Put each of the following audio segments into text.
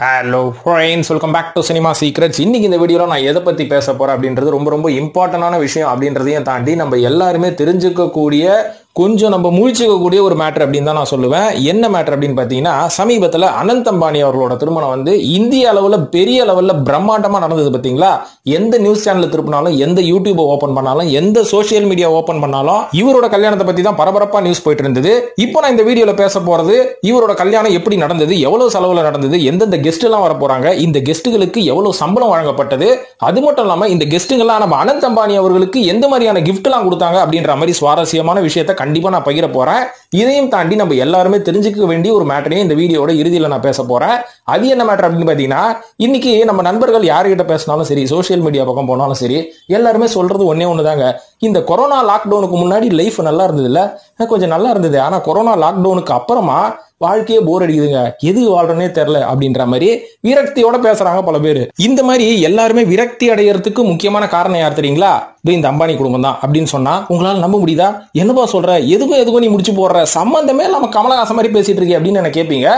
Hello friends, welcome back to cinema secrets. இன்னைக்கு இந்த வீடியோல நான் எதை பத்தி பேச போறேன் அப்படின்றது ரொம்ப ரொம்ப இம்பார்ட்டன்டான விஷயம் அப்படின்றதையும் தாண்டி நம்ம எல்லாருமே தெரிஞ்சுக்கக்கூடிய கொஞ்சம் நம்ம முழிச்சுக்கக்கூடிய ஒரு மேட்டர் அப்படின்னு தான் நான் சொல்லுவேன். என்ன மேட்டர் அப்படின்னு பார்த்தீங்கன்னா, சமீபத்தில் அனந்த் அம்பானி அவர்களோட திருமணம் வந்து இந்திய அளவில் பெரிய லெவலில் பிரம்மாண்டமாக நடந்தது. பார்த்தீங்களா, எந்த நியூஸ் சேனல் திருப்பினாலும், எந்த யூடியூப் ஓப்பன் பண்ணாலும், எந்த சோசியல் மீடியா ஓப்பன் பண்ணாலும் இவரோட கல்யாணத்தை பற்றி தான் பரபரப்பாக நியூஸ் போயிட்டு இருந்தது. இப்போ நான் இந்த வீடியோவில் பேச போகிறது இவரோட கல்யாணம் எப்படி நடந்தது, எவ்வளவு செலவில் நடந்தது, எந்தெந்த கெஸ்ட் எல்லாம் வர போறாங்க, இந்த கெஸ்ட்டுகளுக்கு எவ்வளவு சம்பளம் வழங்கப்பட்டது, அது மட்டும் இல்லாமல் இந்த கெஸ்ட்டுங்கெல்லாம் நம்ம அனந்த் அம்பானி அவர்களுக்கு எந்த மாதிரியான கிஃப்ட் எல்லாம் கொடுத்தாங்க அப்படின்ற மாதிரி சுவாரஸ்யமான விஷயத்தை கண்டிப்பா நான் பகிர போறேன். இதையும் தாண்டி நம்ம எல்லாருமே தெரிஞ்சுக்க வேண்டிய ஒரு மேட்டரையும் இந்த வீடியோட இறுதியில் நான் பேச போறேன். அது என்ன மேட்டர் அப்படின்னு பாத்தீங்கன்னா, இன்னைக்கு நம்ம நண்பர்கள் யாருகிட்ட பேசினாலும் சரி, சோசியல் மீடியா பக்கம் போனாலும் சரி, எல்லாருமே சொல்றது ஒன்னே ஒண்ணுதாங்க. இந்த கொரோனா லாக்டவுனுக்கு முன்னாடி லைஃப் நல்லா இருந்தது இல்ல, கொஞ்சம் நல்லா இருந்தது. ஆனா கொரோனா லாக்டவுனுக்கு அப்புறமா வாழ்க்கையே போர் அடிக்குதுங்க, எது வாழ்றனே தெரியல அப்படின்ற மாதிரி விரக்தியோட பேசுறாங்க பல பேர். இந்த மாதிரி எல்லாருமே விரக்தி அடையறதுக்கு முக்கியமான காரணம் யார் தெரியுங்களா? இந்த அம்பானி குடும்பம் தான் அப்படின்னு சொன்னா உங்களால நம்ப முடியுதா? என்னப்பா சொல்ற, எதுக்கும் நீ முடிச்சு போடுற, சம்பந்தமே நம்ம கமலஹாசன் மாதிரி பேசிட்டு இருக்கே அப்படின்னு என்ன கேட்பீங்க.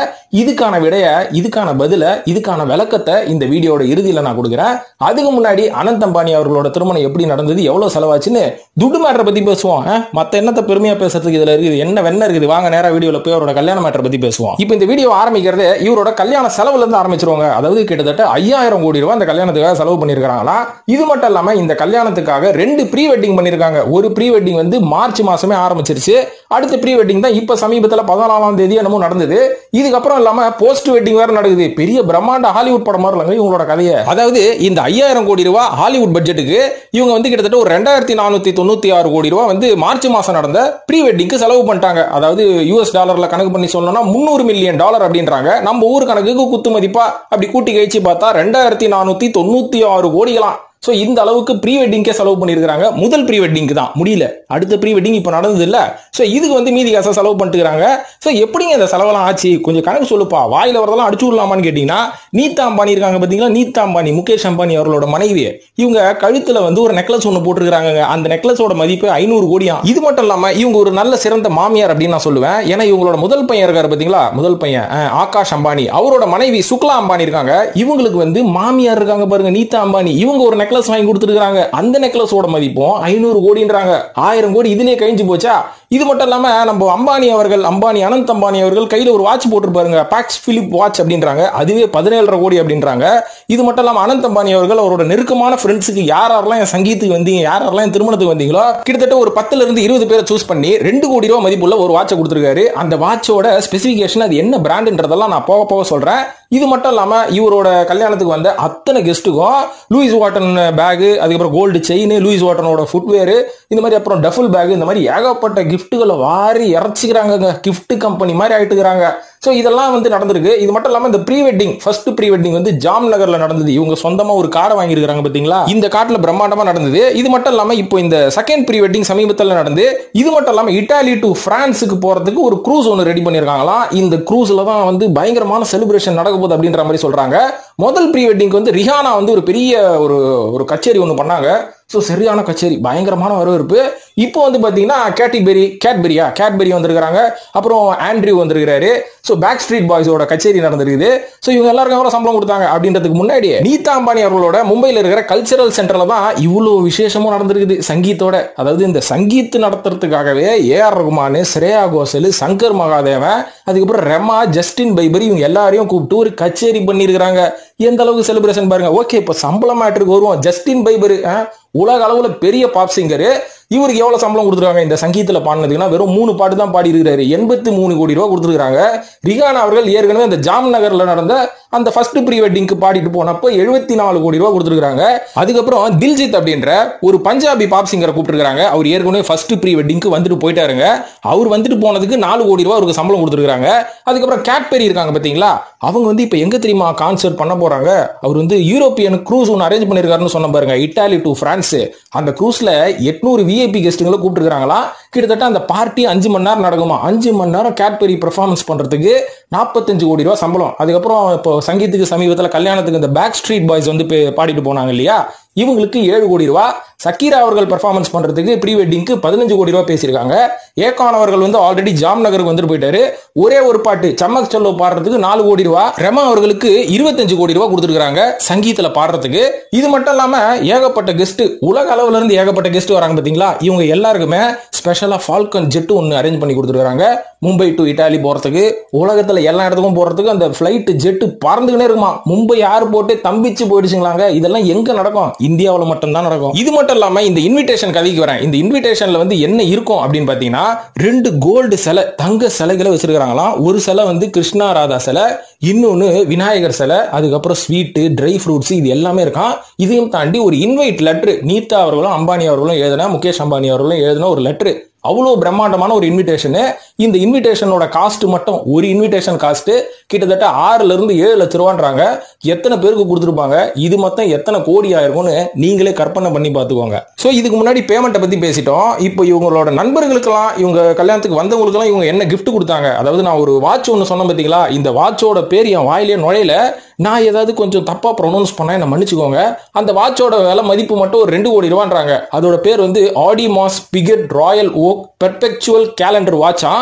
இதுக்கான விடைய, இதுக்கான பதில, இதுக்கான விளக்கத்தை இந்த வீடியோட இறுதியில நான் கொடுக்குறேன். அதுக்கு முன்னாடி அனந்த் அம்பானி அவர்களோட திருமணம் எப்படி நடந்தது, எவ்வளவு செலவாச்சுன்னு துட்டு மேட்டரை பத்தி பேசுவோம். மத்த என்னத்தை பெருமையா பேசுறதுக்கு இதுல இருக்குது, என்ன வெண்ண இருக்குது, வாங்க நேரா வீடியோல போய் அவரோட கல்யாண மேட்டரை பத்தி பேசுவோம். இப்போ இந்த வீடியோ ஆரம்பிக்கிறது இவரோட கல்யாண செலவுல இருந்து ஆரம்பிச்சிருவாங்க. அதாவது கிட்டத்தட்ட 5000 கோடி ரூபாய் இந்த கல்யாணத்துக்காக செலவு பண்ணிருக்காங்களா. இது மட்டும் இல்லாம இந்த கல்யாணத்துக்காக 2 ப்ரீ வெட்டிங் பண்ணிருக்காங்க. ஒரு ப்ரீ வெட்டிங் வந்து மார்ச் மாசமே ஆரம்பிச்சிருச்சு. அடுத்த ப்ரீ வெட்டிங் தான் இப்ப சமீபத்துல 14ஆம் தேதி என்னமோ நடந்தது. இதுக்கப்புறம் இல்லாம போஸ்ட் வெட்டிங் வேற நடக்குது. பெரிய பிரம்மாண்ட ஹாலிவுட் படம் மாதிரி இல்லைங்க இவங்களோட கதையை. அதாவது இந்த 5000 கோடி ரூபாய் ஹாலிவுட் பட்ஜெட்டுக்கு இவங்க வந்து கிட்டத்தட்ட ஒரு 2496 கோடி ரூபாய் வந்து மார்ச் மாசம் நடந்த ப்ரீ வெட்டிங்க்கு செலவு பண்ணிட்டாங்க. அதாவது US டாலர்ல கணக்கு பண்ணி சொல்லணும்னா $300 மில்லியன் அப்படின்றாங்க. நம்ம ஊர் கணக்குக்கு குத்து மதிப்பா அப்படி கூட்டி கழிச்சு பார்த்தா 2496 கோடிகளாம். சோ இந்த அளவுக்கு ப்ரீ வெட்டிங்கே செலவு பண்ணிருக்காங்க. முதல் ப்ரீ வெட்டிங்க்கு தான் முடியல, அடுத்த ப்ரீ வெட்டிங் இப்ப நடந்தது இல்ல. சோ இதுக்கு வந்து மீதி காசை செலவு பண்ணிட்டுறாங்க. சோ எப்படிங்க இந்த செலவெல்லாம் ஆச்சு, கொஞ்சம் கணக்கு சொல்லுப்பா, வாயில வரதெல்லாம் அடிச்சு விடலாமான்னு கேட்டீங்கன்னா, நீதா அம்பானி இருக்காங்க பாத்தீங்களா, நீதா அம்பானி, முகேஷ் அம்பானி அவர்களோட மனைவி. இவங்க கழுத்துல வந்து ஒரு நெக்லஸ் ஒண்ணு போட்டுருக்காங்க. அந்த நெக்லஸோட மதிப்பு 500 கோடியா. இது மட்டும் இல்லாம இவங்க ஒரு நல்ல சிறந்த மாமியார் அப்படின்னு நான் சொல்லுவேன். ஏன்னா இவங்களோட முதல் பையன் இருக்காரு பாத்தீங்களா, முதல் பையன் ஆகாஷ் அம்பானி, அவரோட மனைவி சுக்லா அம்பானி இருக்காங்க. இவங்களுக்கு வந்து மாமியார் இருக்காங்க பாருங்க, நீதா அம்பானி. இவங்க ஒரு நெக்லஸ் வாங்கி கொடுத்துருக்காங்க. அந்த நெக்லஸோட மதிப்பும் 500 கோடின்றாங்க. 1000 கோடி இதுலயே கழிஞ்சு போச்சா. இது மட்டும் இல்லாம நம்ம அம்பானி அவர்கள், அனந்த் அம்பானி அவர்கள் கையில ஒரு வாட்ச் போட்டுருப்பாருங்க, பாக்ஸ் பிலிப் வாட்ச் அப்படின்றாங்க. அதுவே 17.5 கோடி அப்படின்றாங்க. இது மட்டும் இல்லாம அனந்த் அம்பானி அவர்கள் அவரோட நெருக்கமான ஃப்ரெண்ட்ஸுக்கு யாரெல்லாம் என் சங்கீத்துக்கு வந்தீங்க, யாரெல்லாம் திருமணத்துக்கு வந்தீங்களோ, கிட்டத்தட்ட ஒரு 10ல இருந்து 20 பேரை சூஸ் பண்ணி 2 கோடி ரூபாய் மதிப்புள்ள ஒரு வாட்சை கொடுத்துருக்காரு. அந்த வாட்சோட ஸ்பெசிபிகேஷன் அது என்ன பிராண்ட்ன்றதெல்லாம் நான் போக போக சொல்றேன். இது மட்டும் இல்லாம இவரோட கல்யாணத்துக்கு வந்த அத்தனை கெஸ்ட்டுக்கும் லூயிஸ் வாட்டன் பேக், அதுக்கப்புறம் கோல்டு செயின், லூயிஸ் வாட்டனோட ஃபுட்வேர், இந்த மாதிரி அப்புறம் டஃபுல் பேக், இந்த மாதிரி ஏகப்பட்ட கிஃப்ட்டுகளை வாரி இறச்சிக்கிறாங்க. கிஃப்ட் கம்பெனி மாதிரி ஆயிட்டுக்கிறாங்க. சோ இதெல்லாம் வந்து நடந்திருக்கு. இது மட்டும் இல்லாம இந்த pre wedding, first pre wedding வந்து ஜாம் நகர்ல நடந்தது. இவங்க சொந்தமா ஒரு காரை வாங்கியிருக்காங்க பாத்தீங்களா, இந்த காட்டுல பிரம்மாண்டமா நடந்தது. இது மட்டும் இல்லாம இப்போ இந்த செகண்ட் ப்ரீ வெட்டிங் சமீபத்தில் நடந்து. இது மட்டும் இல்லாம இட்டாலி டு பிரான்ஸுக்கு போறதுக்கு ஒரு க்ரூஸ் ஒன்று ரெடி பண்ணிருக்காங்களாம். இந்த க்ரூஸ்ல தான் வந்து பயங்கரமான செலிப்ரேஷன் நடக்க போகுது அப்படின்ற மாதிரி சொல்றாங்க. முதல் ப்ரீ வெட்டிங்க்கு வந்து ரிஹானா வந்து ஒரு பெரிய ஒரு கச்சேரி ஒன்று பண்ணாங்க. ஸோ சரியான கச்சேரி, பயங்கரமான வரவேற்பு. இப்போ வந்து பார்த்தீங்கன்னா கேட்பெரி வந்திருக்காங்க, அப்புறம் ஆண்ட்ரியூ வந்திருக்காரு. ஸோ பேக் ஸ்ட்ரீட் பாய்ஸோட கச்சேரி நடந்திருக்குது. ஸோ இவங்க எல்லாருக்கும் எவ்வளோ சம்பளம் கொடுத்தாங்க அப்படின்றதுக்கு முன்னாடி நீதா அம்பானி அவர்களோட மும்பையில் இருக்கிற கல்ச்சரல் சென்டர்ல தான் இவ்வளோ விசேஷமும் நடந்திருக்குது சங்கீத்தோட. அதாவது இந்த சங்கீத் நடத்துறதுக்காகவே ஏஆர் ரகுமான், ஸ்ரேயா கோஷல், சங்கர் மகாதேவன், அதுக்கப்புறம் ரெமா, ஜஸ்டின் பைபர், இவங்க எல்லாரையும் கூப்பிட்டு ஒரு கச்சேரி பண்ணியிருக்கிறாங்க. எந்த அளவுக்கு செலிப்ரேஷன் பாருங்க. ஓகே, இப்போ சம்பளம் மேட்டருக்கு வருவோம். ஜஸ்டின் பைபர் உலக அளவுல பெரிய பாப் சிங்கரு. இவருக்கு எவ்வளவு சம்பளம் கொடுத்துருக்காங்க இந்த சங்கீத்துல பாடினதுக்குன்னா, வெறும் 3 பாட்டு தான் பாடி இருக்கிறாரு. 83 கோடி ரூபாய் கொடுத்துருக்காங்க. ரிஹானா அவர்கள் ஏற்கனவே இந்த ஜாம் நகர்ல நடந்த அந்த ஃபர்ஸ்ட் ப்ரீ வெட்டிங்க்கு பாடிட்டு போனப்போ 74 கோடி ரூபாய் கொடுத்துருக்காங்க. அதுக்கப்புறம் தில்ஜித் அப்படின்ற ஒரு பஞ்சாபி பாப் சிங்கரை கூப்பிட்டுருக்காங்க. அவர் ஏற்கனவே ஃபர்ஸ்ட் ப்ரீ வெட்டிங்க்கு வந்துட்டு போயிட்டாருங்க. அவர் வந்துட்டு போனதுக்கு 4 கோடி ரூபாய் அவருக்கு சம்பளம் கொடுத்துருக்காங்க. அதுக்கப்புறம் கேட்பெரி இருக்காங்க பாத்தீங்களா, அவங்க வந்து இப்ப எங்க தெரியுமா கான்சர்ட் பண்ண போறாங்க. அவர் வந்து யூரோப்பியன் க்ரூஸ் ஒன்று அரேஞ்ச் பண்ணிருக்காருன்னு சொன்ன பாருங்க, இட்டாலி டு பிரான்ஸ். அந்த க்ரூஸ்ல 800 விஐபி கெஸ்ட்டுங்களை கூப்பிட்டுருக்காங்களா. கிட்டத்தட்ட அந்த பார்ட்டி 5 மணி நேரம் நடக்குமா. 5 மணி நேரம் கேட்பெரி பெர்ஃபார்மன்ஸ் பண்றதுக்கு 45 கோடி ரூபாய் சம்பளம். அதுக்கப்புறம் இப்போ சங்கீத்துக்கு சமீபத்தில் கல்யாணத்துக்கு இந்த பேக் ஸ்ட்ரீட் பாய்ஸ் வந்து பாடிட்டு போனாங்க இல்லையா, இவங்களுக்கு 7 கோடி ரூபாய். சக்கீரா அவர்கள் பெர்ஃபார்மன்ஸ் பண்றதுக்கு ப்ரீ வெட்டிங்க்கு 15 கோடி ரூபாய் பேசியிருக்காங்க. ஏகான் அவர்கள் வந்து ஆல்ரெடி ஜாம் நகருக்கு வந்துட்டு போயிட்டாரு. ஒரே ஒரு பாட்டு சம்மக் சொல்லோ பாடுறதுக்கு 4 கோடி ரூபாய். ரெமா அவர்களுக்கு 25 கோடி ரூபாய் கொடுத்துருக்காங்க சங்கீதத்துல பாடுறதுக்கு. இது மட்டும் இல்லாம ஏகப்பட்ட கெஸ்ட், உலக அளவுல இருந்து ஏகப்பட்ட கெஸ்ட் வராங்க பாத்தீங்களா. இவங்க எல்லாருக்குமே ஸ்பெஷலா ஃபால்கன் ஜெட் ஒன்னு அரேஞ்ச் பண்ணி கொடுத்துருக்காங்க. மும்பை டு இட்டாலி போறதுக்கு, உலகத்துல எல்லா இடத்துக்கும் போறதுக்கு அந்த பிளைட் ஜெட் பறந்துகிட்டே இருக்குமா. மும்பை ஏர்போர்ட் தம்பிச்சு போயிடுச்சுங்களாங்க. இதெல்லாம் எங்க நடக்கும்? இந்தியாவில் மட்டும் தான் நடக்கும். இது மட்டும் இல்லாம இந்த இன்விடேஷன் கதைக்கு வரேன். இந்த இன்விடேஷன்ல வந்து என்ன இருக்கும் அப்படின்னு பாத்தீங்கன்னா, 2 கோல்டு சிலை, தங்க சிலைகளை வச்சிருக்காங்களாம். ஒரு சிலை வந்து கிருஷ்ணா ராதா சிலை, இன்னொன்னு விநாயகர் சிலை, அதுக்கப்புறம் ஸ்வீட், ட்ரை ஃப்ரூட்ஸ், இது எல்லாமே இருக்கான். இதையும் தாண்டி ஒரு இன்வைட் லெட்டர் நீதா அவர்களும் அம்பானி அவர்களும் எழுதின, முகேஷ் அம்பானி அவர்களும் எழுதின ஒரு லெட்டர். அவ்வளவு பிரம்மாண்டமான ஒரு இன்விடேஷன். இந்த இன்விடேஷனோட காஸ்ட் மட்டும், ஒரு இன்விடேஷன் காஸ்ட் கிட்டத்தட்ட 6 இருந்து 7 லட்சம் ரூபான்றாங்க. எத்தனை பேருக்கு கொடுத்துருப்பாங்க? இது மொத்தம் எத்தனை கோடி ஆயிருக்கும்னு நீங்களே கற்பனை பண்ணி பார்த்துக்கோங்க. ஸோ இதுக்கு முன்னாடி பேமெண்ட்டை பத்தி பேசிட்டோம். இப்போ இவங்களோட நண்பர்களுக்கெல்லாம், இவங்க கல்யாணத்துக்கு வந்தவங்களுக்கெல்லாம் இவங்க என்ன கிஃப்ட் கொடுத்தாங்க? அதாவது நான் ஒரு வாட்ச் ஒன்று சொன்னேன் பார்த்தீங்களா, இந்த வாட்சோட பேர் என் வாயிலே நுழையில. நான் ஏதாவது கொஞ்சம் தப்பா ப்ரொனவுன்ஸ் பண்ணா என்ன மன்னிச்சுக்கோங்க. அந்த வாட்சோட விலை மதிப்பு மட்டும் ஒரு 2 கோடி ரூபான்றாங்க. அதோட பேர் வந்து Audemars Piguet Royal Oak perpetual calendar வாட்சா.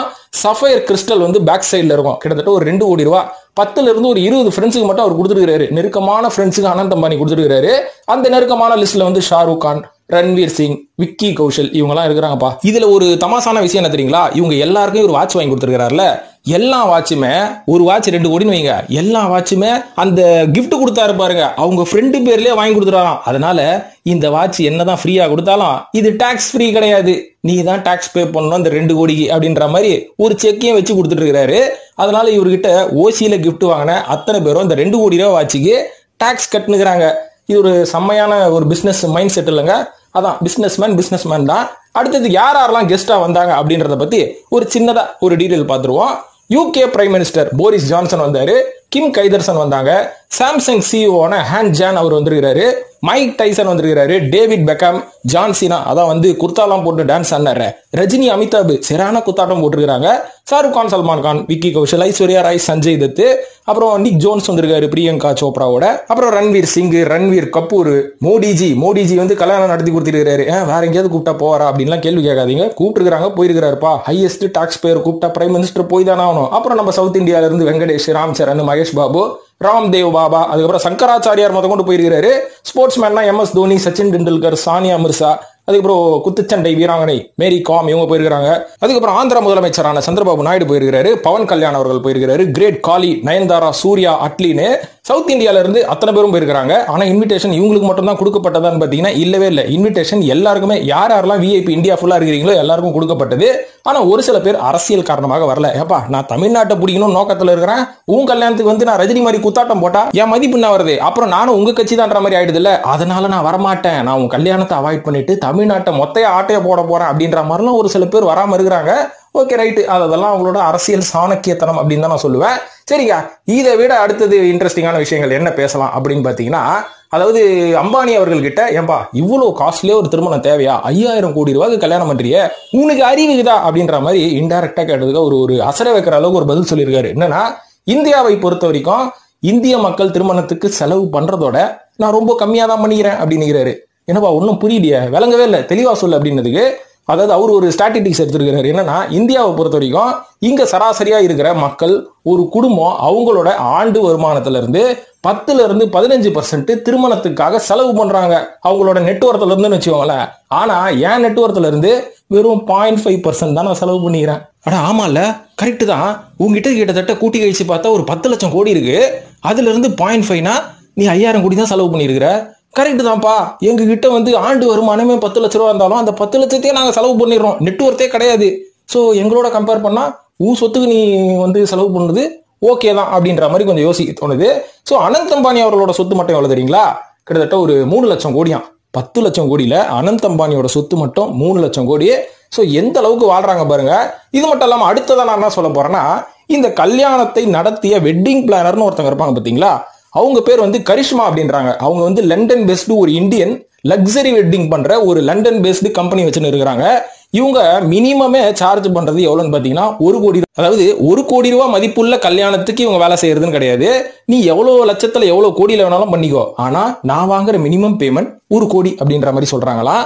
சஃபயர் கிறிஸ்டல் வந்து பேக் சைட்ல இருக்கும். கிட்டத்தட்ட ஒரு 2 கோடி ரூபாய். 10ல இருந்து ஒரு 20 ஃப்ரெண்ட்ஸுக்கு மட்டும் அவர் கொடுத்துருக்காரு. நெருக்கமான ஃப்ரெண்ட்ஸுக்கு அனந்த் அம்பானி கொடுத்துருக்காரு. அந்த நெருக்கமான லிஸ்ட்ல வந்து ஷாருக் கான், ரன்வீர் சிங், விக்கி கௌஷல் இவங்கெல்லாம் இருக்கிறாங்கப்பா. இதுல ஒரு தமாசான விஷயம் என்ன தெரியுங்களா? இவங்க எல்லாருக்கும் ஒரு வாட்ச் வாங்கி கொடுத்துருக்காருல. எல்லா வாட்சுமே, ஒரு வாட்ச் 2 கோடின்னு வைங்க, எல்லா வாட்சுமே அந்த கிஃப்ட் கொடுத்தாரு பாருங்க, அவங்க ஃப்ரெண்டு பேர்லயே வாங்கி கொடுத்துறாங்க. அதனால இந்த வாட்ச் என்னதான் ஃப்ரீயா கொடுத்தாலும் இது டாக்ஸ் ஃப்ரீ கிடையாது. நீ தான் டாக்ஸ் பே பண்ணணும் அந்த 2 கோடிக்கு அப்படின்ற மாதிரி ஒரு செக்கையும் வச்சு கொடுத்துட்டு இருக்காரு. அதனால இவர்கிட்ட ஓசியில கிஃப்ட் வாங்கின அத்தனை பேரும் இந்த 2 கோடி ரூபாய் வாட்சுக்கு டாக்ஸ் கட்டுனுக்குறாங்க. இது ஒரு செம்மையான ஒரு பிசினஸ் மைண்ட் செட் இல்லைங்க. அதான் பிசினஸ்மேன் தான். அடுத்தது யாரெல்லாம் கெஸ்டா வந்தாங்க அப்படின்றத பத்தி ஒரு சின்னதா ஒரு டீடைல் பார்த்துருவோம். UK prime minister Boris Johnson வந்தாரு. கிம் கைதர்சன் வந்தாங்க. சாம்சங் சிஇஓன ஹான் ஜான் அவர் வந்திருக்கிறாரு. மைக் டைசன் வந்திருக்கிறாரு. டேவிட் பெக்காம், ஜான் சீனா, அதான் வந்து குர்தாலாம் போட்டு டான்ஸ் ஆனாரு. ரஜினி, அமிதாப் சரியான குத்தாட்டம் போட்டிருக்காங்க. ஷாருக் கான், சல்மான் கான், விக்கி கௌஷல், ஐஸ்வர்யா ராய், சஞ்சய் தத், அப்புறம் நிக் ஜோன்ஸ் வந்திருக்காரு பிரியங்கா சோப்ராவோட. அப்புறம் ரன்வீர் சிங், ரன்வீர் கபூர், மோடிஜி வந்து கல்யாணம் நடத்தி கொடுத்துருக்காரு. வேற எங்கேயாவது கூப்பிட்டா போவாரா அப்படின்லாம் கேள்வி கேட்காதீங்க. கூப்பிட்டுருக்காங்க, போயிருக்காருப்பா. ஹையஸ்ட் டாக்ஸ் பேர் கூப்பிட்டா பிரைம் மினிஸ்டர் போய் தானே ஆகணும். அப்புறம் நம்ம சவுத் இந்தியால இருந்து வெங்கடேஷ், ராம் சரண், மகேஷ் பாபு, ராம்தேவ் பாபா, அதுக்கப்புறம் சங்கராச்சாரியார் மொத்தம் கொண்டு போயிருக்காரு. ஸ்போர்ட்ஸ்மேன்னா எம்எஸ் தோனி, சச்சின் டெண்டுல்கர், சானியா மிர்சா, அதுக்கப்புறம் குத்துச்சண்டை வீராங்கனை மேரி காம் இவங்க போயிருக்காங்க. அதுக்கப்புறம் ஆந்திரா முதலமைச்சரான சந்திரபாபு நாயுடு போயிருக்காரு. பவன் கல்யாண் அவர்கள் போயிருக்காரு. கிரேட் காலி, நயன்தாரா, சூர்யா, அட்லின்னு சவுத் இந்தியால இருந்து அத்தனை பேரும் போயிருக்காங்க. ஆனா இன்விடேஷன் இவங்களுக்கு மட்டும் தான் கொடுக்கப்பட்டதான்னு பாத்தீங்கன்னா இல்லவே இல்லை. இன்விடேஷன் எல்லாருக்குமே, யாரெல்லாம் விஐபி இந்தியா ஃபுல்லா இருக்கிறீங்களோ எல்லாருக்கும் கொடுக்கப்பட்டது. ஆனா ஒரு சில பேர் அரசியல் காரணமாக வரல. ஏப்பா, நான் தமிழ்நாட்டை பிடிக்கணும் நோக்கத்துல இருக்கிறேன், உங்க கல்யாணத்துக்கு வந்து நான் ரஜினி மாதிரி குத்தாட்டம் போட்டா என் மதிப்பு என்ன வருது? அப்புறம் நானும் உங்க கட்சி தான்ற மாதிரி ஆயிடுது இல்ல. அதனால நான் வரமாட்டேன், நான் உங்க கல்யாணத்தை அவாய்ட் பண்ணிட்டு தமிழ்நாட்டை மொத்தைய ஆட்டைய போட போறேன் அப்படின்ற மாதிரிலாம் ஒரு சில பேர் வராம இருக்கிறாங்க. ஓகே, ரைட்டு, அதெல்லாம் அவங்களோட அரசியல் சாணக்கியத்தனம் அப்படின்னு தான் நான் சொல்லுவேன். சரிங்க, இதை விட அடுத்தது இன்ட்ரெஸ்டிங்கான விஷயங்கள் என்ன பேசலாம் அப்படின்னு பாத்தீங்கன்னா, அதாவது அம்பானி அவர்கள் கிட்ட, ஏன்பா இவ்வளவு காஸ்ட்லியா ஒரு திருமணம் தேவையா? 5000 கோடி ரூபாய்க்கு கல்யாணம் பண்றிய, உனக்கு அறிவுக்குதா அப்படின்ற மாதிரி இன்டைரக்டா கேட்டதுக்கு ஒரு அசர வைக்கிற அளவுக்கு ஒரு பதில் சொல்லியிருக்காரு. என்னன்னா, இந்தியாவை பொறுத்த வரைக்கும் இந்திய மக்கள் திருமணத்துக்கு செலவு பண்றதோட நான் ரொம்ப கம்மியா தான் பண்ணிக்கிறேன் அப்படின்னுகிறாரு. என்னப்பா ஒன்னும் புரியலையே, விளங்கவே இல்லை, தெளிவா சொல்லு அப்படின்னதுக்கு, அதாவது அவர் ஒரு ஸ்டாட்டிஸ்டிக்ஸ் எடுத்திருக்கிறாரு. என்னன்னா, இந்தியாவை பொறுத்த வரைக்கும் இங்க சராசரியா இருக்கிற மக்கள், ஒரு குடும்பம் அவங்களோட ஆண்டு வருமானத்துல இருந்து 10ல இருந்து 15% திருமணத்துக்காக செலவு பண்றாங்க, அவங்களோட நெட்வொர்க்ல இருந்து வச்சுக்கோங்களேன். ஆனா என் நெட்வொர்க்ல இருந்து வெறும் 0.5% தான் நான் செலவு பண்ணிக்கிறேன். அட ஆமால, கரெக்ட் தான். உங்ககிட்ட கிட்டத்தட்ட கூட்டி கழிச்சு பார்த்தா ஒரு 10 லட்சம் கோடி இருக்கு. அதுல இருந்து 0.5னா நீ 5000 கோடி தான் செலவு பண்ணிருக்கிற. கரெக்ட் தான்ப்பா. எங்க கிட்ட வந்து ஆண்டு வருமானமே 10 லட்ச ரூபா இருந்தாலும் அந்த 10 லட்சத்தையே நாங்க செலவு பண்ணிடுறோம், நெட்வொர்க்கே கிடையாது. ஸோ எங்களோட கம்பேர் பண்ணா உன் சொத்துக்கு நீ வந்து செலவு பண்ணுறது ஓகே தான் அப்படின்ற மாதிரி கொஞ்சம் யோசிக்க தோணுது. ஸோ அனந்த் அம்பானி அவர்களோட சொத்து மட்டும் எவ்வளவு தெரியுங்களா? கிட்டத்தட்ட ஒரு 3 லட்சம் கோடியாம். 10 லட்சம் கோடியில அனந்த் அம்பானியோட சொத்து மட்டும் 3 லட்சம் கோடி. ஸோ எந்த அளவுக்கு வாழ்றாங்க பாருங்க. இது மட்டும் இல்லாமல் அடுத்ததான் நான் என்ன சொல்ல போறேன்னா, இந்த கல்யாணத்தை நடத்திய வெட்டிங் பிளானர்னு ஒருத்தவங்க இருப்பாங்க பார்த்தீங்களா, அவங்க பேர் வந்து கரிஷ்மா அப்படின்றாங்க. அவங்க வந்து லண்டன் பேஸ்டு ஒரு இந்தியன் லக்ஸரி வெட்டிங் பண்ற ஒரு லண்டன் பேஸ்டு கம்பெனி வச்சுன்னு இருக்கிறாங்க. இவங்க மினிமமே சார்ஜ் பண்றது எவ்வளவுன்னு பாத்தீங்கன்னா 1 கோடி. அதாவது 1 கோடி ரூபாய் மதிப்புள்ள கல்யாணத்துக்கு இவங்க வேலை செய்யறதுன்னு கிடையாது. நீ எவ்வளவு லட்சத்துல எவ்வளவு கோடியில வேணாலும் பண்ணிக்கோ, ஆனா நான் வாங்குற மினிமம் பேமெண்ட் 1 கோடி அப்படின்ற மாதிரி சொல்றாங்களா.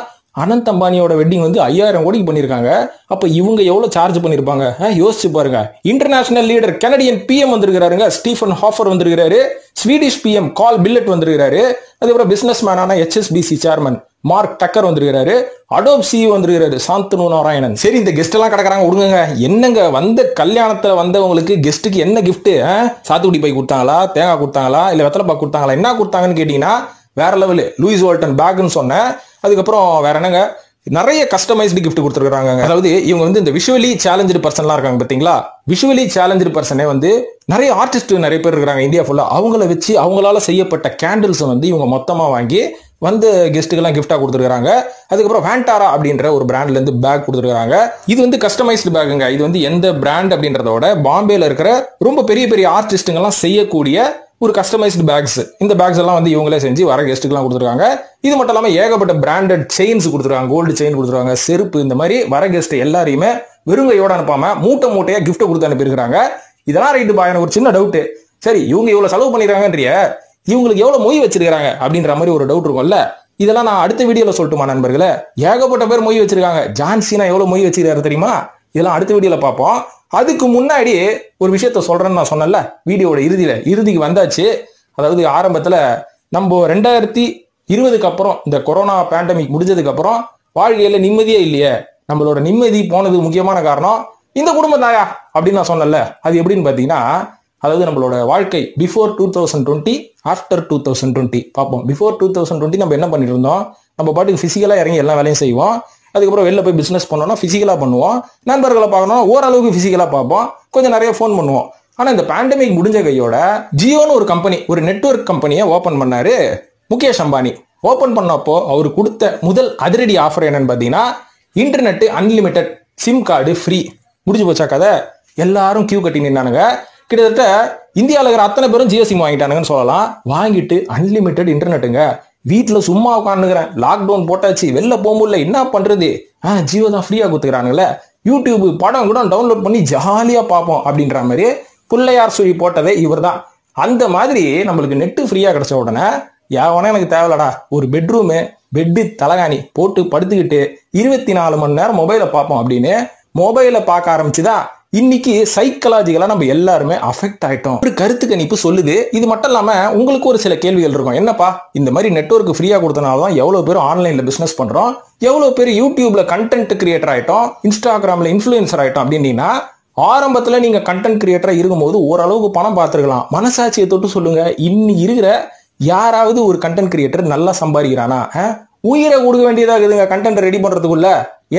அனந்த் அம்பானியோட வெட்டிங் வந்து 5000 கோடிக்கு பண்ணிருக்காங்க. அப்ப இவங்க எவ்வளவு சார்ஜ் பண்ணிருப்பாங்க யோசிச்சு பாருங்க. இன்டர்நேஷனல் லீடர் கனடியன் பிஎம் வந்திருக்காருங்க, ஸ்டீஃபன் ஹாஃபர் வந்திருக்காரு. ஸ்வீடிஷ் பிஎம் கால் பில்லட் வந்திருக்காரு. அதுக்கப்புறம் பிசினஸ் மேனான HSBC சேர்மன் மார்க் டக்கர் வந்திருக்காரு. அடோப் சிஇஓ வந்திருக்காரு சாந்தனு நாராயணன். சரி, இந்த கெஸ்ட் எல்லாம் கிடக்குறாங்க, விடுங்க. என்னங்க வந்த கல்யாணத்துல வந்தவங்களுக்கு கெஸ்ட்டுக்கு என்ன கிஃப்ட்? சாத்துக்குடி பை கொடுத்தாங்களா, தேங்காய் கொடுத்தாங்களா, இல்ல வெத்தலை பாக்கு கொடுத்தாங்களா, என்ன கொடுத்தாங்கன்னு கேட்டீங்கன்னா வேற லெவலு லூயிஸ் வால்டன் பேக்னு சொன்னேன். அதுக்கப்புறம் வேற என்னங்க, நிறைய கஸ்டமைஸ்டு கிஃப்ட் கொடுத்துருக்காங்க. அதாவது இவங்க வந்து இந்த விஷுவலி சேலஞ்சு பர்சன்லாம் இருக்காங்க பாத்தீங்களா, விஷுவலி சேலஞ்சு பர்சனே வந்து நிறைய ஆர்டிஸ்ட் நிறைய பேர் இருக்காங்க இந்தியா ஃபுல்லா. அவங்கள வச்சு அவங்களால செய்யப்பட்ட கேண்டில்ஸ் வந்து இவங்க மொத்தமா வாங்கி வந்து கெஸ்ட்டுக்கெல்லாம் கிஃப்டா கொடுத்துருக்காங்க. அதுக்கப்புறம் வேண்டாரா அப்படின்ற ஒரு பிராண்ட்ல இருந்து பேக் கொடுத்துருக்காங்க. இது வந்து கஸ்டமைஸ்டு பேக்குங்க. இது வந்து எந்த பிராண்ட் அப்படின்றதோட பாம்பேல இருக்கிற ரொம்ப பெரிய பெரிய ஆர்டிஸ்டுங்கெல்லாம் செய்யக்கூடிய ஒரு கஸ்டமைஸ்டு பேக்ஸ். இந்த பேக்ஸ் எல்லாம் வந்து இவங்களே செஞ்சு வர கெஸ்ட்டுக்கெல்லாம் கொடுத்துருக்காங்க. இது மட்டும் இல்லாம ஏகப்பட்ட பிராண்டட் செயின்ஸ் கொடுத்துருக்காங்க, கோல்டு செயின் கொடுத்துருக்காங்க, செருப்பு. இந்த மாதிரி வர கெஸ்ட் எல்லாரையுமே வெறுங்கையோட அனுப்பாம மூட்டை மூட்டையா கிஃப்ட் கொடுத்து அனுப்பியிருக்காங்க. இதெல்லாம் ரைட்டு பா. எனக்கு ஒரு சின்ன டவுட், சரி இவங்க இவ்வளவு செலவு பண்ணிருக்காங்கன்றிய, இவங்களுக்கு எவ்வளவு மொய் வச்சிருக்காங்க அப்படின்ற மாதிரி ஒரு டவுட் இருக்கும்ல. இதெல்லாம் நான் அடுத்த வீடியோல சொல்லட்டுமா நண்பர்களே? ஏகப்பட்ட பேர் மொய் வச்சிருக்காங்க. ஜான்சினா எவ்வளவு மொய் வச்சிருக்காரு தெரியுமா? இதெல்லாம் அடுத்த வீடியோல பார்ப்போம். அதுக்கு முன்னாடி ஒரு விஷயத்த சொல்றேன்னு நான் சொன்னேன்ல வீடியோட இறுதிக்கு வந்தாச்சு. அதாவது ஆரம்பத்துல நம்ம 2020க்கு அப்புறம் இந்த கொரோனா பேண்டமிக் முடிஞ்சதுக்கு அப்புறம் வாழ்க்கையில நிம்மதியே இல்லையே. நம்மளோட நிம்மதி போனதுக்கு முக்கியமான காரணம் இந்த குடும்பம் தாயா அப்படின்னு நான் சொன்னேன்ல. அது எப்படின்னு பாத்தீங்கன்னா, அதாவது நம்மளோட வாழ்க்கை பிஃபோர் 2020 ஆஃப்டர் 2020 பார்ப்போம். பிஃபோர் 2020 நம்ம என்ன பண்ணிட்டு இருந்தோம்? நம்ம பாட்டுக்கு பிசிக்கலா இறங்கி எல்லா வேலையும் செய்வோம். அதுக்கப்புறம் வெளில போய் பிசினஸ் பண்ணோம்னா பிசிக்கலா பண்ணுவோம். நண்பர்களை பார்க்கணும், ஓரளவுக்கு பிசிக்கலா பார்ப்போம். கொஞ்சம் நிறைய ஃபோன் பண்ணுவோம். ஆனா இந்த பேண்டமிக் முடிஞ்ச கையோட ஜியோன்னு ஒரு கம்பெனி, ஒரு நெட்வொர்க் கம்பெனியை ஓபன் பண்ணாரு முகேஷ் அம்பானி. ஓபன் பண்ணப்போ அவர் கொடுத்த முதல் அதிரடி ஆஃபர் என்னன்னு பாத்தீங்கன்னா, internet unlimited, sim card free. முடிஞ்சு போச்சா கதை? எல்லாரும் கியூ கட்டி நின்னானுங்க. கிட்டத்தட்ட இந்தியாவில் இருக்கிற அத்தனை பேரும் ஜியோ சிம் வாங்கிட்டானுங்கன்னு சொல்லலாம். வாங்கிட்டு அன்லிமிட்டெட் இன்டர்நெட்டுங்க. வீட்டுல சும்மா உட்காந்துக்கிறேன், லாக்டவுன் போட்டாச்சு, வெளில போக முடியல, என்ன பண்றது? ஜியோ தான் ஃப்ரீயா கொடுத்துக்கிறானுங்களே, யூடியூப் படம் கூட டவுன்லோட் பண்ணி ஜாலியா பார்ப்போம் அப்படின்ற மாதிரி பிள்ளையார் சுழி போட்டதே இவர் தான். அந்த மாதிரி நம்மளுக்கு நெட்டு ஃப்ரீயா கிடைச்ச உடனே யாவனே எனக்கு தேவையில்லடா, ஒரு பெட்ரூமு, பெட்டு, தலகாணி போட்டு படுத்துக்கிட்டு 24 மணி நேரம் மொபைலை பார்ப்போம் அப்படின்னு மொபைலை பார்க்க ஆரம்பிச்சுதான் இன்னைக்கு சைக்கலாஜிக்கலா நம்ம எல்லாருமே அஃபெக்ட் ஆயிட்டோம். ஒரு கருத்து கணிப்பு சொல்லுது. இது மட்டும் இல்லாம உங்களுக்கு ஒரு சில கேள்விகள் இருக்கும். என்னப்பா இந்த மாதிரி நெட்வொர்க் ஃப்ரீயா கொடுத்தனாலதான் எவ்வளவு பேர் ஆன்லைன்ல பிசினஸ் பண்றோம், எவ்வளவு பேர் யூடியூப்ல கண்டென்ட் கிரியேட்டர் ஆயிட்டோம், இன்ஸ்டாகிராம்ல இன்ஃபுளுசர் ஆயிட்டோம் அப்படின்னா, ஆரம்பத்துல நீங்க கண்டென்ட் கிரியேட்டரா இருக்கும்போது ஓரளவுக்கு பணம் பார்த்துருக்கலாம். மனசாட்சியை தொட்டு சொல்லுங்க, இன்னி இருக்கிற யாராவது ஒரு கண்டென்ட் கிரியேட்டர் நல்லா சம்பாதிக்கிறானா? உயிரை கொடுக்க வேண்டியதா இருக்குதுங்க கண்டென்ட் ரெடி பண்றதுக்குள்ள.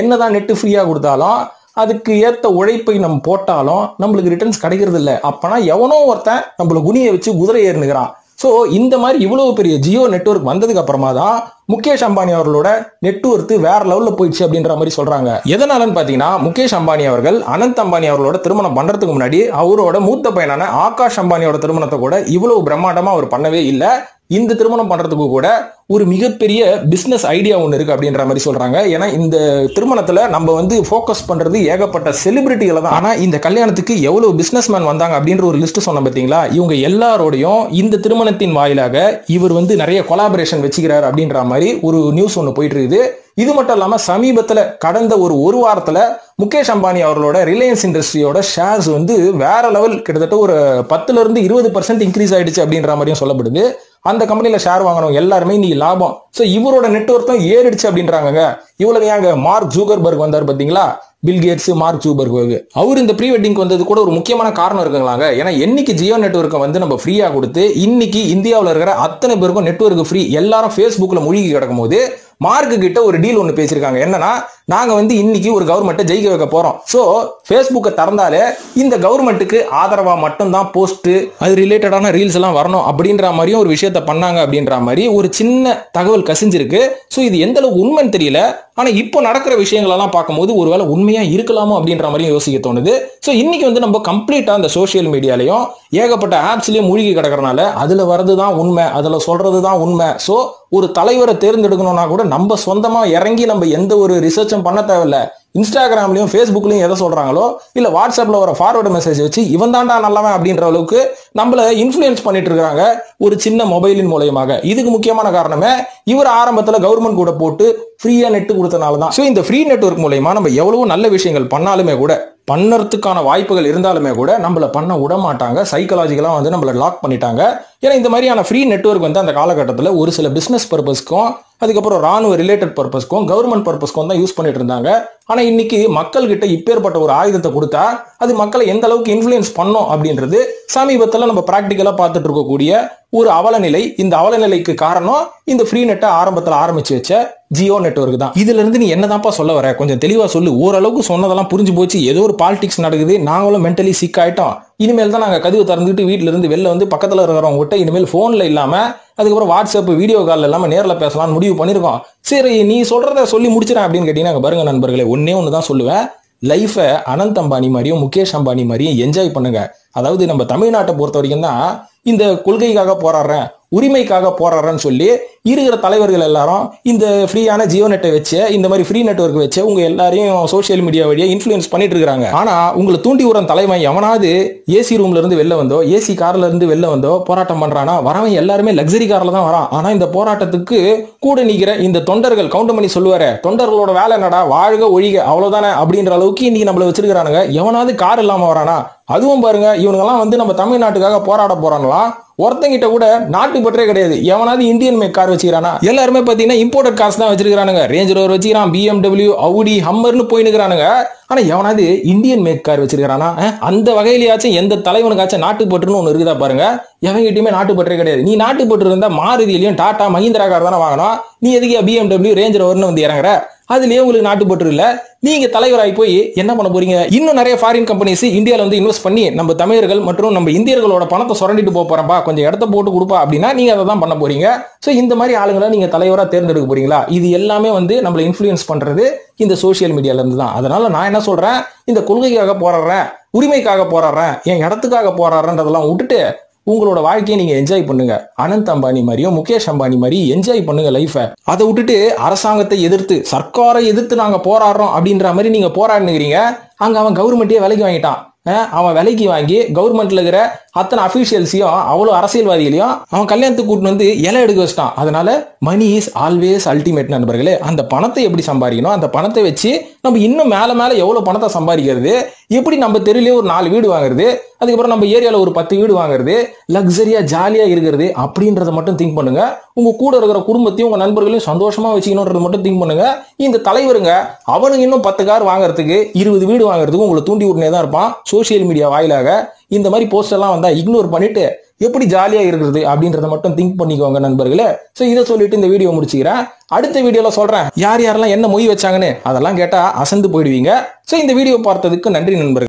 என்னதான் நெட் ஃப்ரீயா கொடுத்தாலும் அதுக்கு ஏத்த உழைப்பை நம்ம போட்டாலும் நம்மளுக்கு ரிட்டர்ன்ஸ் கிடைக்கிறது இல்லை. அப்பனா எவனோ ஒருத்தன் நம்மள குனியை வச்சு குதிரை ஏறுனுகிறான். ஸோ இந்த மாதிரி இவ்வளவு பெரிய ஜியோ நெட்வொர்க் வந்ததுக்கு அப்புறமா தான் முகேஷ் அம்பானி அவர்களோட நெட்வொர்க் வேற லெவல்ல போயிடுச்சு அப்படின்ற மாதிரி சொல்றாங்க. எதனாலன்னு பாத்தீங்கன்னா, முகேஷ் அம்பானி அவர்கள் அனந்த் அம்பானி அவர்களோட திருமணம் பண்றதுக்கு முன்னாடி அவரோட மூத்த பையனான ஆகாஷ் அம்பானியோட திருமணத்தை கூட இவ்வளவு பிரம்மாண்டமா அவர் பண்ணவே இல்லை. இந்த திருமணம் பண்றதுக்கு கூட ஒரு மிகப்பெரிய பிசினஸ் ஐடியா ஒன்று இருக்கு அப்படின்ற மாதிரி சொல்றாங்க. ஏன்னா இந்த திருமணத்துல நம்ம வந்து ஃபோக்கஸ் பண்றது ஏகப்பட்ட செலிபிரிட்டிகளை தான். ஆனா இந்த கல்யாணத்துக்கு எவ்வளவு பிசினஸ் மேன் வந்தாங்க அப்படின்ற ஒரு லிஸ்ட் சொன்ன பாத்தீங்களா? இவங்க எல்லாரோடையும் இந்த திருமணத்தின் வாயிலாக இவர் வந்து நிறைய கொலாபரேஷன் வச்சுக்கிறார் அப்படின்ற மாதிரி ஒரு நியூஸ் ஒன்று போயிட்டு இருக்குது. இது மட்டும் இல்லாம சமீபத்துல கடந்த ஒரு வாரத்துல முகேஷ் அம்பானி அவர்களோட ரிலையன்ஸ் இண்டஸ்ட்ரியோட ஷேர்ஸ் வந்து வேற லெவல், கிட்டத்தட்ட ஒரு 10% இன்க்ரீஸ் ஆயிடுச்சு அப்படின்ற மாதிரியும் சொல்லப்படுது. அந்த கம்பெனில ஷேர் வாங்குறவங்க எல்லாருமே இன்னைக்கு லாபம். சோ இவரோட நெட்வொர்க்கும் ஏறிடுச்சு அப்படின்றாங்க. இவ்வளவு ஏங்க மார்க் ஜூகர்பர்க் வந்தார் பாத்தீங்களா, பில் கேட்ஸ், மார்க் ஜூகர்பர்க். அவர் இந்த ப்ரீ வெட்டிங் வந்தது கூட ஒரு முக்கியமான காரணம் இருக்குங்களாங்க. ஏன்னா என்னைக்கு ஜியோ நெட்வொர்க்கை வந்து நம்ம ஃப்ரீயா கொடுத்து இன்னைக்கு இந்தியாவில் இருக்கிற அத்தனை பேருக்கும் நெட்வொர்க் ஃப்ரீ, எல்லாரும் ஃபேஸ்புக்ல மூழ்கி கிடக்கும் போது மார்க்கு கிட்ட ஒரு டீல் ஒன்று பேசியிருக்காங்க. என்னன்னா, நாங்க வந்து இன்னைக்கு ஒரு கவர்மெண்ட்டை ஜெயிக்க வைக்க போறோம். சோ ஃபேஸ்புக்கை திறந்தாலே இந்த கவர்மெண்ட்டுக்கு ஆதரவா மட்டும்தான் போஸ்ட், அது ரிலேட்டடான ரீல்ஸ் எல்லாம் வரணும் அப்படின்ற மாதிரியும் ஒரு விஷயத்த பண்ணாங்க அப்படின்ற மாதிரி ஒரு சின்ன தகவல் கசிஞ்சிருக்கு. சோ இது எந்த அளவுக்கு உண்மைன்னு தெரியல. ஆனா இப்போ நடக்கிற விஷயங்கள் எல்லாம் பார்க்கும்போது ஒருவேளை உண்மையா இருக்கலாமோ அப்படின்ற மாதிரியும் யோசிக்க தோணுது. சோ இன்னைக்கு வந்து நம்ம கம்ப்ளீட்டா அந்த சோசியல் மீடியாலையும் ஏகப்பட்ட ஆப்ஸ்லயும் மூழ்கி கிடக்கிறனால அதுல வரதுதான் உண்மை, அதுல சொல்றதுதான் உண்மை. சோ ஒரு தலைவரை தேர்ந்தெடுக்கணும்னா கூட நம்ம சொந்தமா இறங்கி நம்ம எந்த ஒரு ரிசர்ச்சும் பண்ண தேவையில்ல. இன்ஸ்டாகிராம்லயும் ஃபேஸ்புக்லயும் எதை சொல்றாங்களோ இல்ல வாட்ஸ்அப்ல வர ஃபார்வர்டு மெசேஜ் வச்சு இவன் தான்டா நல்லவன் அப்படின்ற அளவுக்கு நம்மள இன்ஃப்ளூயன்ஸ் பண்ணிட்டு இருக்காங்க ஒரு சின்ன மொபைலின் மூலயமாக. இதுக்கு முக்கியமான காரணமே இவர் ஆரம்பத்துல கவர்மெண்ட் கூட போட்டு ஃப்ரீயா நெட் கொடுத்தனால தான். ஸோ இந்த ஃப்ரீ நெட்வொர்க் மூலயமா நம்ம எவ்வளவு நல்ல விஷயங்கள் பண்ணாலுமே கூட, பண்ணறதுக்கான வாய்ப்புகள் இருந்தாலுமே கூட நம்மள பண்ண விட மாட்டாங்க. சைக்காலஜிக்கலா வந்து நம்மள லாக் பண்ணிட்டாங்க. ஏன்னா இந்த மாதிரியான ஃப்ரீ நெட்வொர்க் வந்து அந்த காலகட்டத்தில் ஒரு சில பிசினஸ் பர்பஸ்க்கும் அதுக்கப்புறம் ராணுவ ரிலேட்டட் பர்பஸ்க்கும் கவர்மெண்ட் பர்பஸ்க்கும் தான் யூஸ் பண்ணிட்டு இருந்தாங்க. ஆனா இன்னைக்கு மக்கள் கிட்ட இப்பேற்பட்ட ஒரு ஆயுதத்தை கொடுத்தா அது மக்களை எந்த அளவுக்கு இன்ஃப்ளூயன்ஸ் பண்ணும் அப்படின்றது சமீபத்தில் நம்ம பிராக்டிக்கலா பார்த்துட்டு இருக்கக்கூடிய ஒரு அவலநிலை. இந்த அவலநிலைக்கு காரணம் இந்த ஃப்ரீ நெட்டை ஆரம்பத்தில் ஆரம்பிச்சு வச்ச ஜியோ நெட்வொர்க் தான். இதுல இருந்து நீ என்னதான்ப்பா சொல்ல வர, கொஞ்சம் தெளிவா சொல்லு. ஓரளவுக்கு சொன்னதெல்லாம் புரிஞ்சு போச்சு. ஏதோ ஒரு பாலிடிக்ஸ் நடக்குது, நாங்களும் மென்டலி சிக் ஆயிட்டோம். இனிமேல் தான் நாங்க கதவு திறந்துட்டு வீட்டுல இருந்து வெளில வந்து பக்கத்துல இருக்கிறவங்க கிட்ட இனிமேல் போன்ல இல்லாம அதுக்கப்புறம் வாட்ஸ்அப் வீடியோ கால் இல்லாம நேர்ல பேசலாம்னு முடிவு பண்ணிருக்கோம். சரி, நீ சொல்றத சொல்லி முடிச்சிடறேன் அப்படின்னு கேட்டீங்கன்னா பாருங்க நண்பர்களே, ஒன்னே ஒண்ணுதான் சொல்லுவேன். லைஃபை அனந்த் அம்பானி மாதிரியும் முகேஷ் அம்பானி மாதிரியும் என்ஜாய் பண்ணுங்க. அதாவது நம்ம தமிழ்நாட்டை பொறுத்த வரைக்கும் தான் இந்த கொள்கைக்காக போராடுறேன், உரிமைக்காக போராடுறேன்னு சொல்லி இருக்கிற தலைவர்கள் எல்லாரும் இந்த ஃப்ரீயான ஜியோ நெட்டை வச்சு இந்த மாதிரி ஃப்ரீ நெட்வொர்க் வச்சு உங்க எல்லாரையும் சோசியல் மீடியா வழியா இன்ஃப்ளூயன்ஸ் பண்ணிட்டு இருக்காங்க. ஆனா உங்களை தூண்டி விடுற தலைமை எவனாவது ஏசி ரூம்ல இருந்து வெளில வந்தோ ஏசி கார்ல இருந்து வெளில வந்தோ போராட்டம் பண்றானா, வரவன் எல்லாருமே லக்ஸரி கார்ல தான் வரான். ஆனா இந்த போராட்டத்துக்கு கூட நிக்கிற இந்த தொண்டர்கள், கவுண்ட் பண்ணி சொல்லுவாரு, தொண்டர்களோட வேலை என்னடா, வாழ்க ஒழிக அவ்வளவுதானே அப்படின்ற அளவுக்கு இன்னைக்கு நம்மள வச்சிருக்கானுங்க. எவனாவது கார் இல்லாம வரானா? அதுவும் பாருங்க, இவனுங்கெல்லாம் வந்து நம்ம தமிழ்நாட்டுக்காக போராட போறாங்களா? ஒருத்தங்கிட்ட கூட நாட்டு பற்றே கிடையாது. எவனாவது இந்தியன் மேக் கார் வச்சுக்கிறானா? எல்லாருமே பாத்தீங்கன்னா இம்போர்ட்டட் கார்ஸ் தான் வச்சிருக்கானுங்க. ரேஞ்ச் ரோவர் வச்சுக்கிறான், BMW, Audi, Hummerன்னு போயினுக்கிறானுங்க. ஆனா எவனாவது இந்தியன் மேக் கார் வச்சிருக்கானா? அந்த வகையிலேயாச்சும் எந்த தலைவனுக்காச்சும் நாட்டு பற்றுன்னு ஒண்ணு இருக்குதா பாருங்க. எவங்கிட்டயுமே நாட்டு பற்றே கிடையாது. நீ நாட்டு பற்று இருந்தா மாருதியிலையும் டாடா மஹிந்திரா கார் தானே வாங்கணும். நீ எதுக்கு BMW, ரேஞ்ச் ரோவர்னு வந்து இறங்குற? அதுலயே உங்களுக்கு நாட்டுப்பற்று இல்ல. நீங்க தலைவராகி போய் என்ன பண்ண போறீங்க? இன்னும் நிறைய ஃபாரின் கம்பெனிஸ் இந்தியாவில் வந்து இன்வெஸ்ட் பண்ணி நம்ம தமிழர்கள் மற்றும் நம்ம இந்தியர்களோட பணத்தை சுரண்டிட்டு போறப்பா, கொஞ்சம் இடத்த போட்டு கொடுப்பா அப்படின்னா நீங்க அதை தான் பண்ண போறீங்க. சோ இந்த மாதிரி ஆளுங்களை நீங்க தலைவரா தேர்ந்தெடுக்க போறீங்களா? இது எல்லாமே வந்து நம்மளை இன்ஃப்ளூயன்ஸ் பண்றது இந்த சோசியல் மீடியால இருந்து தான். அதனால நான் என்ன சொல்றேன், இந்த கொள்கைக்காக போராடுறேன், உரிமைக்காக போராடுறேன், என் இடத்துக்காக போராடுறேன்றதெல்லாம் விட்டுட்டு உங்களோட வாழ்க்கையை நீங்க என்ஜாய் பண்ணுங்க. அனந்த் அம்பானி மாதிரியும் முகேஷ் அம்பானி மாதிரி என்ஜாய் பண்ணுங்க லைஃபை. அதை விட்டுட்டு அரசாங்கத்தை எதிர்த்து, சர்க்காரை எதிர்த்து நாங்க போராடுறோம் அப்படின்ற மாதிரி நீங்க போராடுனுக்கிறீங்க. அங்க அவன் கவர்மெண்ட்டே விலைக்கு வாங்கிட்டான். அவன் விலைக்கு வாங்கி கவர்மெண்ட்ல இருக்கிற அத்தனை அபிஷியல்ஸையும் அவ்வளவு அரசியல்வாதிகளையும் அவன் கல்யாணத்துக்கு கூட்டு வந்து இலை எடுக்க வச்சிட்டான். அதனால மணி இஸ் ஆல்வேஸ் அல்டிமேட் நண்பர்களே. அந்த பணத்தை எப்படி சம்பாதிக்கணும், அந்த பணத்தை வச்சு நம்ம இன்னும் மேல மேல எவ்வளவு பணத்தை சம்பாதிக்கிறது, எப்படி நம்ம தெருவிலே ஒரு 4 வீடு வாங்குறது, அதுக்கப்புறம் நம்ம ஏரியால ஒரு 10 வீடு வாங்குறது, லக்ஸரியா ஜாலியா இருக்கிறது அப்படின்றத மட்டும் திங்க் பண்ணுங்க. உங்க கூட இருக்கிற குடும்பத்தையும் உங்க நண்பர்களையும் சந்தோஷமா வச்சுக்கணும்ன்றது மட்டும் திங்க் பண்ணுங்க. இந்த தலைவருங்க அவனுக்கு இன்னும் 10 கார் வாங்குறதுக்கு 20 வீடு வாங்குறதுக்கு உங்களை தூண்டி விட்டுனே தான் இருப்பான் சோசியல் மீடியா வாயிலாக. இந்த மாதிரி போஸ்ட் எல்லாம் வந்தா இக்னோர் பண்ணிட்டு எப்படி ஜாலியா இருக்கிறது அப்படின்றத மட்டும் திங்க் பண்ணிக்கோங்க நண்பர்களே. சோ இதை சொல்லிட்டு இந்த வீடியோ முடிச்சுக்கிறேன். அடுத்த வீடியோல சொல்றேன் யார் யாரெல்லாம் என்ன மொய் வச்சாங்கன்னு. அதெல்லாம் கேட்டா அசந்து போயிடுவீங்க. சோ இந்த வீடியோ பார்த்ததுக்கு நன்றி நண்பர்கள்.